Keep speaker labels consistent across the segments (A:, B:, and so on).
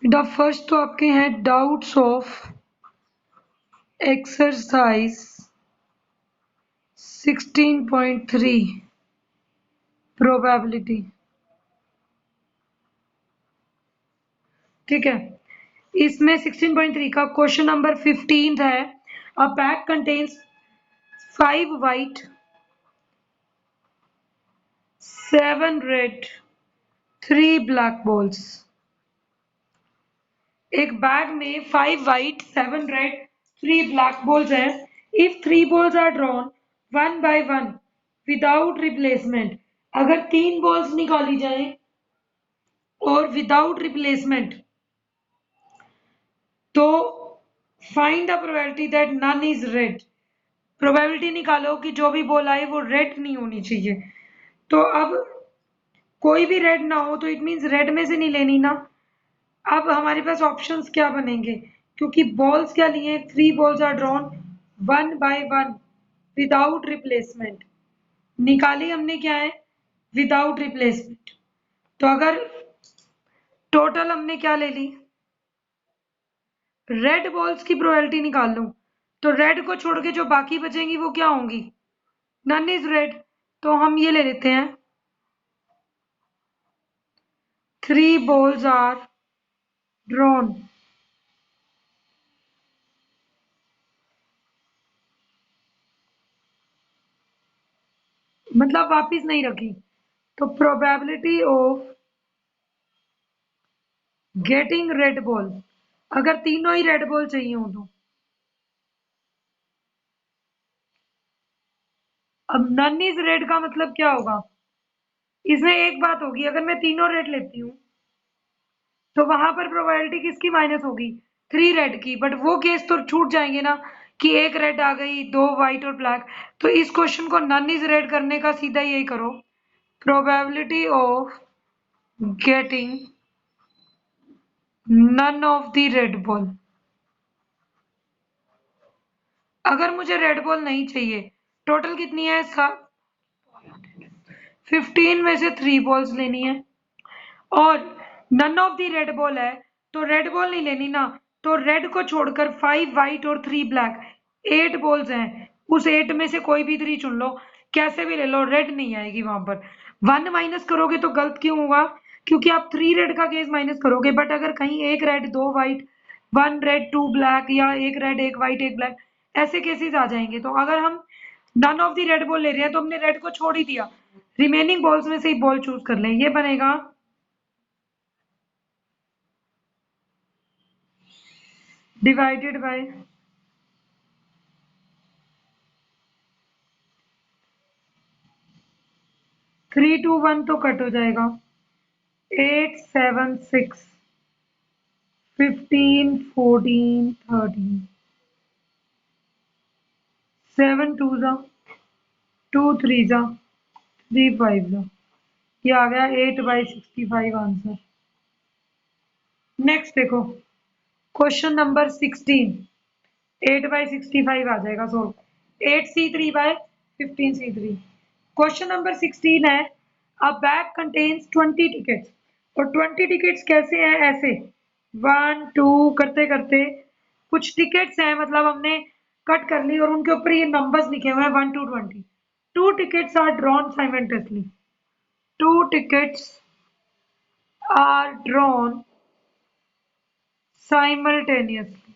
A: The first तो आपके हैं डाउट्स ऑफ एक्सरसाइज 16.3 प्रोबेबिलिटी। ठीक है, इसमें 16.3 का क्वेश्चन नंबर 15 है। A bag contains 5 white 7 red 3 black balls. एक बैग में 5 वाइट 7 रेड 3 ब्लैक बॉल्स हैं। If 3 balls are drawn 1 by 1 without replacement, अगर 3 बॉल्स निकाली जाए और विदाउट रिप्लेसमेंट, तो find the probability that none is red. Probability निकालो कि जो भी बॉल आए वो रेड नहीं होनी चाहिए। तो अब कोई भी रेड ना हो तो इट मीन्स रेड में से नहीं लेनी ना। अब हमारे पास ऑप्शंस क्या बनेंगे, क्योंकि बॉल्स क्या लिए, 3 balls are drawn 1 by 1 without replacement. निकाली हमने क्या है, विदाउट रिप्लेसमेंट। तो अगर टोटल हमने क्या ले ली, रेड बॉल्स की प्रोबेबिलिटी निकाल लूं, तो रेड को छोड़ के जो बाकी बचेंगी वो क्या होंगी, नन इज रेड। तो हम ये ले लेते हैं 3 balls are drawn मतलब वापिस नहीं रखी। तो probability of getting red ball, अगर तीनों ही रेड बॉल चाहिए हो तो, अब नन इज रेड का मतलब क्या होगा, इसमें एक बात होगी, अगर मैं तीनों रेड लेती हूँ तो वहां पर प्रोबेबिलिटी किसकी माइनस होगी, 3 रेड की। बट वो केस तो छूट जाएंगे ना कि एक रेड आ गई, 2 व्हाइट और ब्लैक। तो इस क्वेश्चन को नन इज रेड करने का सीधा यही करो, probability of getting none of the red ball. अगर मुझे रेड बॉल नहीं चाहिए, टोटल कितनी है, 15 में से 3 बॉल्स लेनी है, और none of the red ball है तो रेड बॉल नहीं लेनी ना। तो रेड को छोड़कर 5 व्हाइट और 3 ब्लैक 8 बॉल्स हैं, उस 8 में से कोई भी 3 चुन लो, कैसे भी ले लो, रेड नहीं आएगी वहां पर। 1 माइनस करोगे तो गलत क्यों होगा, क्योंकि आप 3 रेड का केस माइनस करोगे। बट अगर कहीं एक रेड 2 व्हाइट 1 रेड 2 ब्लैक, या एक रेड 1 व्हाइट 1 ब्लैक, ऐसे केसेस आ जाएंगे। तो अगर हम none of the red ball ले रहे हैं तो हमने रेड को छोड़ ही दिया, रिमेनिंग बॉल्स में से ही बॉल चूज कर लें। ये बनेगा डिवाइडेड बाय 3 2 1 तो कट हो जाएगा, 8 7 6 15 14 13 7 2 जा 2 3 जा 3 5 जा, ये आ गया 8/65 आंसर। नेक्स्ट देखो, क्वेश्चन नंबर 16, 8/65 आ जाएगा, सॉल्व 8C3/15C3। क्वेश्चन नंबर 16 है, अ बैग कंटेन्स 20 टिकट्स, और 20 टिकट्स कैसे हैं, ऐसे 1 2 करते करते कुछ टिकट्स हैं, मतलब हमने कट कर ली और उनके ऊपर ये नंबर्स लिखे हुए हैं 1 to 20। 2 tickets are drawn simultaneously, 2 tickets are drawn simultaneously.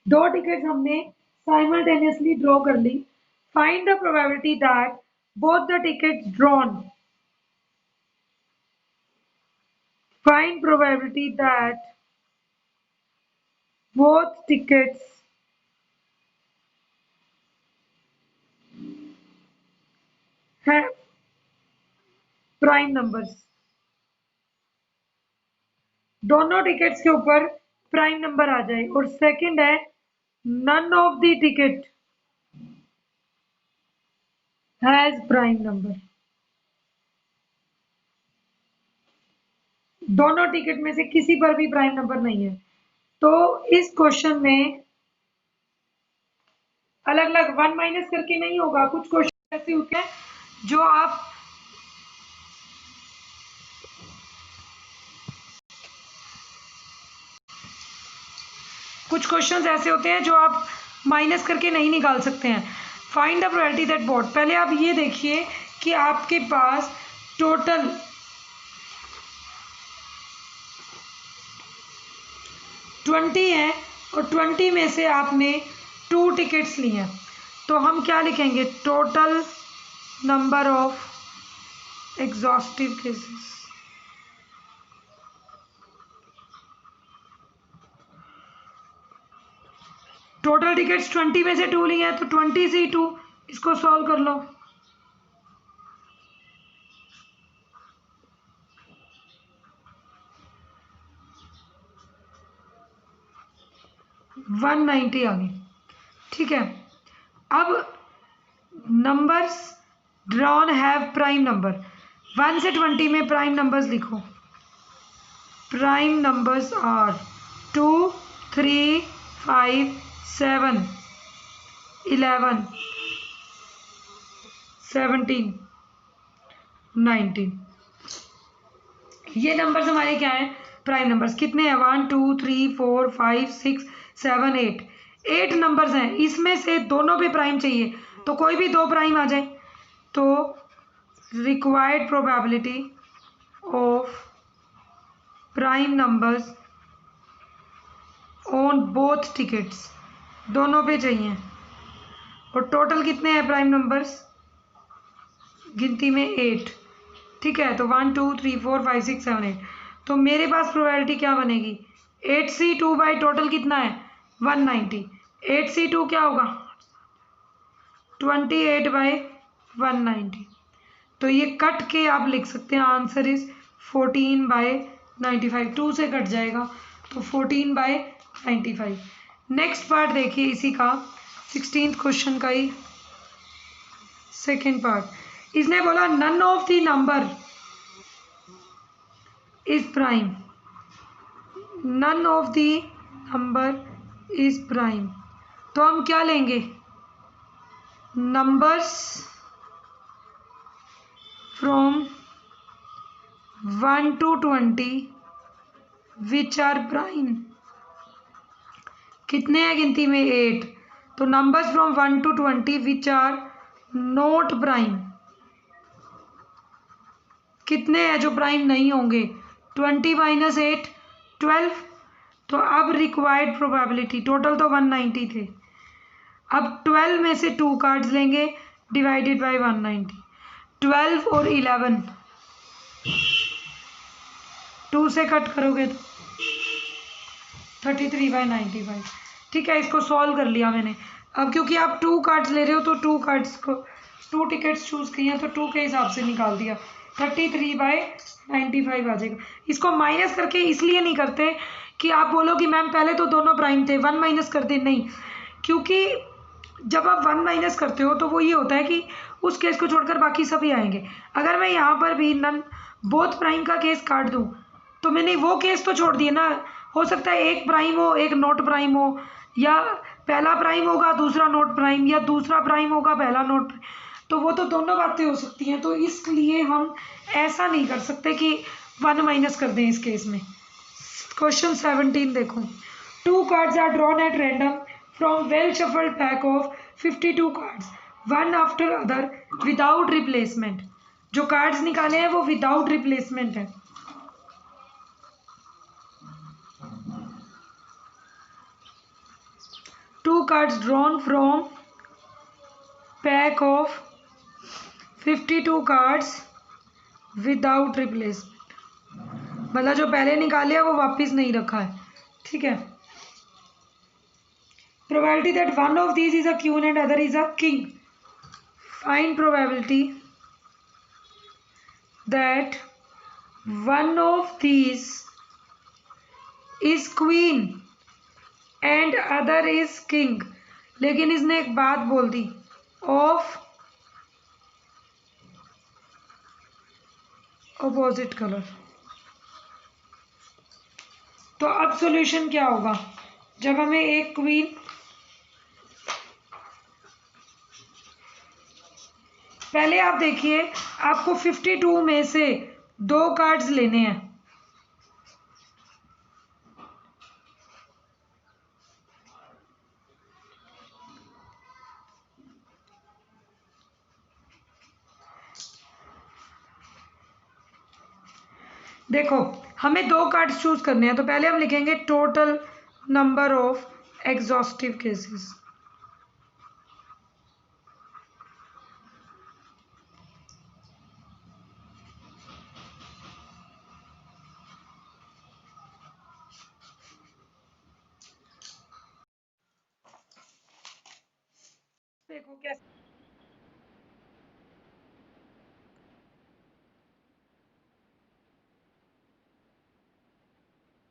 A: दो टिकट्स हमने साइमल्टेनियसली ड्रॉ कर ली। Find the probability that both the tickets drawn, find probability that both tickets have prime numbers, दोनों टिकट्स के ऊपर प्राइम नंबर आ जाए। और सेकंड है, none of the ticket has prime number, दोनों टिकट में से किसी पर भी प्राइम नंबर नहीं है। तो इस क्वेश्चन में अलग अलग 1 माइनस करके नहीं होगा, कुछ क्वेश्चन ऐसे होते हैं जो आप कुछ क्वेश्चंस ऐसे होते हैं जो आप माइनस करके नहीं निकाल सकते हैं। Find the probability that both, पहले आप ये देखिए कि आपके पास टोटल 20 है और 20 में से आपने 2 टिकट्स ली हैं, तो हम क्या लिखेंगे, total number of exhaustive cases. Total tickets 20 में से 2 ली हैं, तो 20 से 2, इसको सॉल्व कर लो। वन 190 आ गई। ठीक है, अब numbers drawn have prime number. 1 से 20 में प्राइम नंबर्स लिखो। Prime numbers are 2, 3, 5, 7, 11, 17, 19। ये नंबर्स हमारे क्या हैं, प्राइम नंबर्स। कितने हैं, 1, 2, 3, 4, 5, 6, 7, 8। 8 नंबर्स हैं, इसमें से दोनों पे प्राइम चाहिए, तो कोई भी 2 प्राइम आ जाए। तो required probability of prime numbers on both tickets, दोनों पे चाहिए। और टोटल कितने हैं प्राइम नंबर्स, गिनती में 8। ठीक है, तो 1, 2, 3, 4, 5, 6, 7, 8। तो मेरे पास प्रोबेबिलिटी क्या बनेगी, 8C2 बाई टोटल कितना है 190। 8C2 क्या होगा 28 बाई 190। तो ये कट के आप लिख सकते हैं, आंसर इज 14 बाई 95। 2 से कट जाएगा तो 14 बाई 95। नेक्स्ट पार्ट देखिए इसी का 16th क्वेश्चन का ही सेकेंड पार्ट। इसने बोला none of the number is prime, none of the number is prime. तो हम क्या लेंगे, numbers from 1 to 20 which are prime. कितने हैं गिनती में 8, तो numbers from 1 to 20 which are not prime. कितने हैं जो प्राइम नहीं होंगे, 20 माइनस 8 12। तो अब रिक्वायर्ड प्रोबेबिलिटी, टोटल तो 190 थे, अब 12 में से 2 कार्ड्स लेंगे डिवाइडेड बाय 190। 12 और 11 2 से कट करोगे तो 33 बाई 95। ठीक है, इसको सॉल्व कर लिया मैंने। अब क्योंकि आप 2 कार्ड्स ले रहे हो तो 2 कार्ड्स को 2 टिकट्स चूज किए हैं तो 2 के हिसाब से निकाल दिया, 33 बाई 95 आ जाएगा। इसको माइनस करके इसलिए नहीं करते कि आप बोलो कि मैम पहले तो दोनों प्राइम थे, 1 माइनस कर दे, नहीं, क्योंकि जब आप 1 माइनस करते हो तो वो ये होता है कि उस केस को छोड़कर बाकी सभी आएंगे। अगर मैं यहाँ पर भी नन बोथ प्राइम का केस काट दूँ तो मैंने वो केस तो छोड़ दिए ना। हो सकता है एक प्राइम हो एक नॉट प्राइम हो, या पहला प्राइम होगा दूसरा नॉट प्राइम, या दूसरा प्राइम होगा पहला नॉट, तो वो तो दोनों बातें हो सकती हैं। तो इसलिए हम ऐसा नहीं कर सकते कि 1 माइनस कर दें इस केस में। क्वेश्चन 17 देखो, 2 cards are drawn at random from well shuffled pack of 52 cards, one after other without replacement. जो कार्ड्स निकाले हैं वो विदाउट रिप्लेसमेंट है। Two cards drawn from pack of 52 cards without replacement, मतलब जो पहले निकाले वो वापस नहीं रखा है। ठीक है, probability that one of these is a queen and other is a king. Find probability that one of these is queen and other is king. लेकिन इसने एक बात बोल दी, ऑफ ऑपोजिट कलर। तो अब सॉल्यूशन क्या होगा, जब हमें एक क्वीन, पहले आप देखिए आपको 52 में से 2 कार्ड्स लेने हैं। देखो, हमें 2 कार्ड्स चूज़ करने हैं, तो पहले हम लिखेंगे total number of exhaustive cases. देखो कैसे